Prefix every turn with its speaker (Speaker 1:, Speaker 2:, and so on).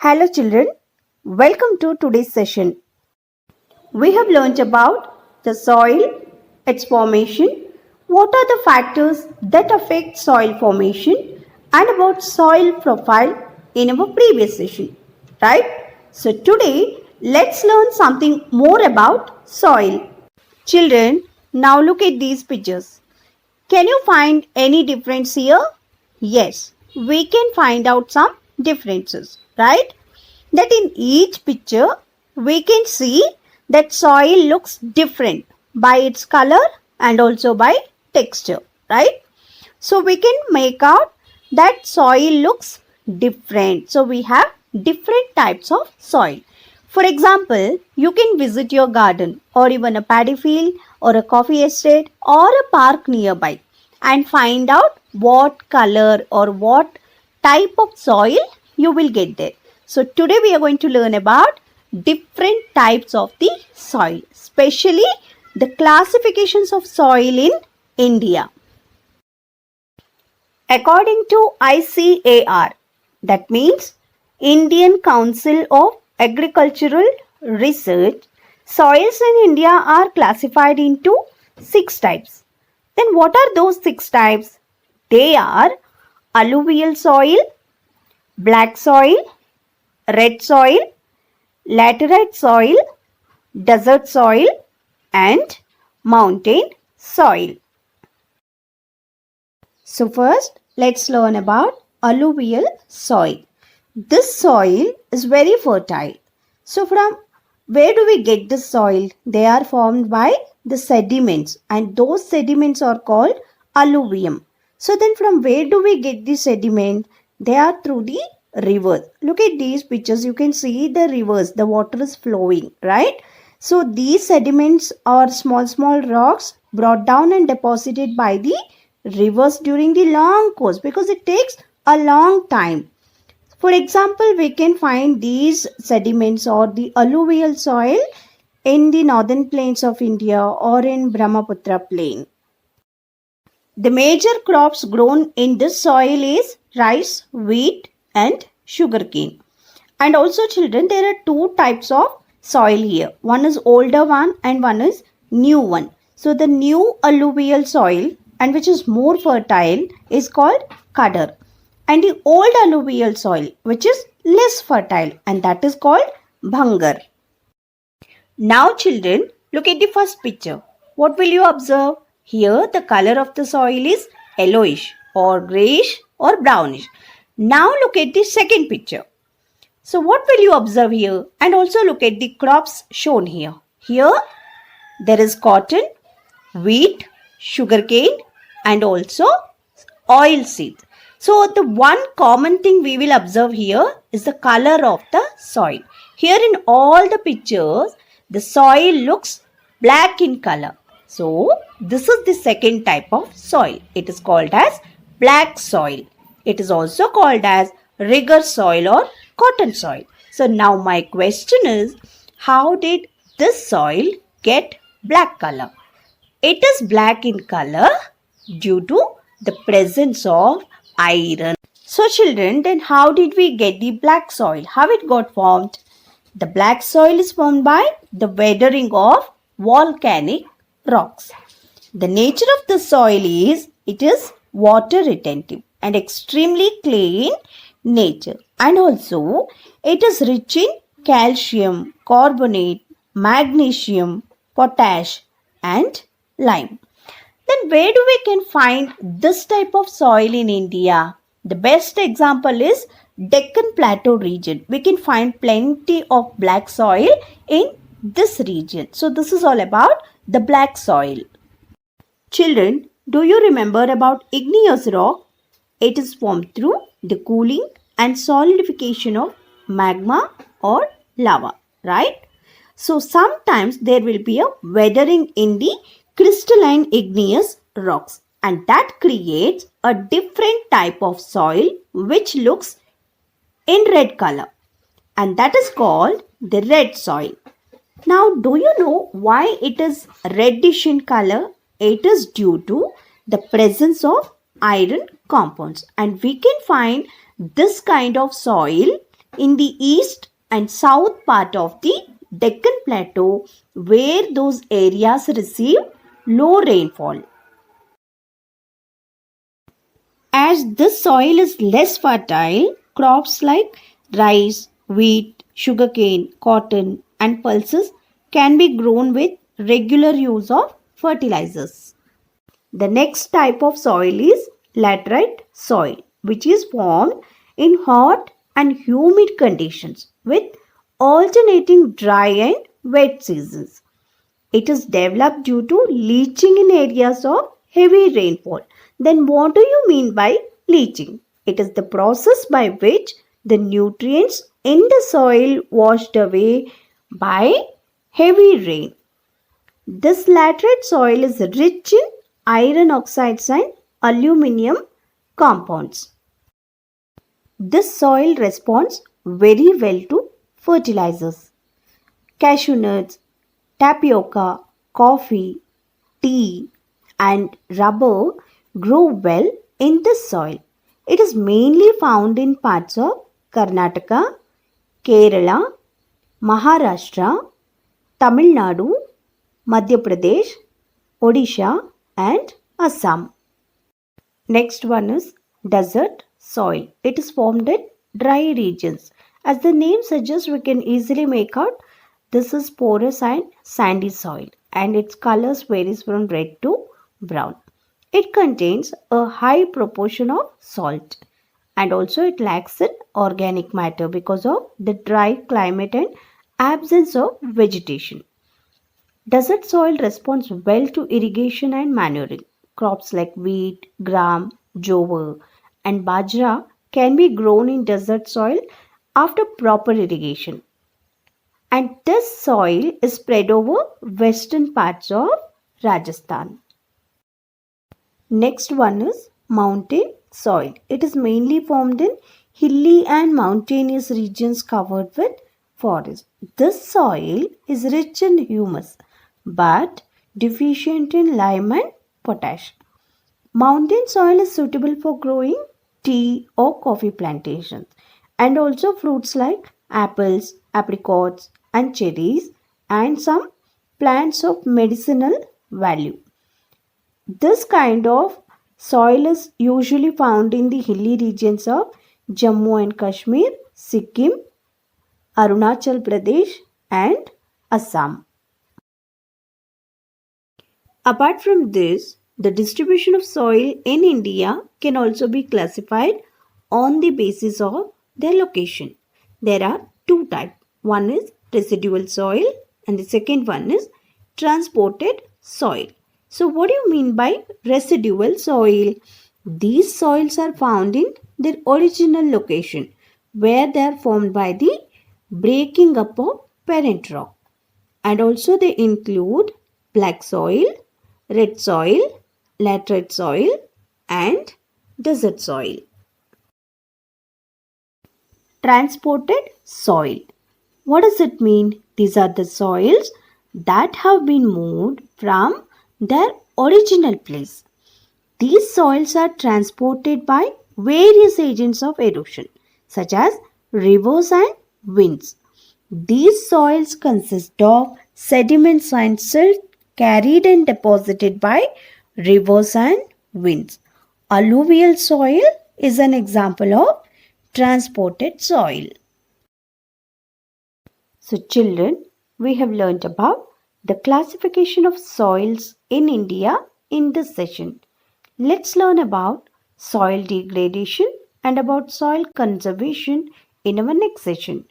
Speaker 1: Hello children, welcome to today's session. We have learnt about the soil, its formation, what are the factors that affect soil formation and about soil profile in our previous session, right? So today let's learn something more about soil. Children, now look at these pictures. Can you find any difference here? Yes, we can find out some differences, right? That in each picture, we can see that soil looks different by its color and also by texture, right? So we can make out that soil looks different. So we have different types of soil. For example, you can visit your garden or even a paddy field or a coffee estate or a park nearby and find out what color or what type of soil you will get there. So today we are going to learn about different types of the soil, especially the classifications of soil in India. According to ICAR, that means Indian Council of Agricultural Research, soils in India are classified into 6 types. Then what are those 6 types? They are alluvial soil, black soil, red soil, laterite soil, desert soil and mountain soil. So first, let's learn about alluvial soil. This soil is very fertile. So from where do we get this soil? They are formed by the sediments and those sediments are called alluvium. So then from where do we get the sediment? They are through the rivers. Look at these pictures. You can see the rivers. The water is flowing, right? So these sediments are small rocks brought down and deposited by the rivers during the long course because it takes a long time. For example, we can find these sediments or the alluvial soil in the northern plains of India or in Brahmaputra plain. The major crops grown in this soil is rice, wheat and sugarcane. And also children, there are 2 types of soil here. One is older one and one is new one. So the new alluvial soil and which is more fertile is called Kadar. And the old alluvial soil which is less fertile and that is called Bhangar. Now children, look at the first picture. What will you observe? Here the color of the soil is yellowish or greyish or brownish. Now look at the second picture. So what will you observe here? And also look at the crops shown here. Here there is cotton, wheat, sugarcane and also oil seeds. So the one common thing we will observe here is the color of the soil. Here in all the pictures, the soil looks black in color. So this is the second type of soil. It is called as black soil. It is also called as rigger soil or cotton soil. So now my question is, how did this soil get black color? It is black in color due to the presence of iron. So children, then how did we get the black soil? How it got formed? The black soil is formed by the weathering of volcanic rocks. The nature of the soil is, it is water retentive and extremely clean nature. And also, it is rich in calcium, carbonate, magnesium, potash and lime. Then where do we can find this type of soil in India? The best example is Deccan Plateau region. We can find plenty of black soil in this region. So this is all about the black soil. Children, do you remember about igneous rock? It is formed through the cooling and solidification of magma or lava, right? So sometimes there will be a weathering in the crystalline igneous rocks and that creates a different type of soil which looks in red color and that is called the red soil. Now do you know why it is reddish in color? It is due to the presence of iron compounds and we can find this kind of soil in the east and south part of the Deccan Plateau, where those areas receive low rainfall. As this soil is less fertile, crops like rice, wheat, sugarcane, cotton, and pulses can be grown with regular use of fertilizers. The next type of soil is laterite soil, which is formed in hot and humid conditions with alternating dry and wet seasons. It is developed due to leaching in areas of heavy rainfall. Then, what do you mean by leaching? It is the process by which the nutrients in the soil washed away by heavy rain. This laterite soil is rich in iron oxides and aluminium compounds. This soil responds very well to fertilizers. Cashew nuts, tapioca, coffee, tea, and rubber grow well in this soil. It is mainly found in parts of Karnataka, Kerala, Maharashtra, Tamil Nadu, Madhya Pradesh, Odisha, and Assam. Next one is desert soil. It is formed in dry regions. As the name suggests, we can easily make out this is porous and sandy soil, and its colors varies from red to brown. It contains a high proportion of salt, and also it lacks in organic matter because of the dry climate and absence of vegetation. Desert soil responds well to irrigation and manuring. Crops like wheat, gram, jowar, and bajra can be grown in desert soil after proper irrigation. And this soil is spread over western parts of Rajasthan. Next one is mountain soil. It is mainly formed in hilly and mountainous regions covered with forest. This soil is rich in humus but deficient in lime and potash. Mountain soil is suitable for growing tea or coffee plantations, and also fruits like apples, apricots, and cherries, and some plants of medicinal value. This kind of soil is usually found in the hilly regions of Jammu and Kashmir, Sikkim, Arunachal Pradesh, and Assam. Apart from this, the distribution of soil in India can also be classified on the basis of their location. There are two types. One is residual soil and the second one is transported soil. So what do you mean by residual soil? These soils are found in their original location where they are formed by the breaking up of parent rock. And also they include black soil, red soil, laterite soil, and desert soil. Transported soil. What does it mean? These are the soils that have been moved from their original place. These soils are transported by various agents of erosion, such as rivers and winds. These soils consist of sediments and silt carried and deposited by rivers and winds. Alluvial soil is an example of transported soil. So children, we have learnt about the classification of soils in India in this session. Let's learn about soil degradation and about soil conservation in our next session.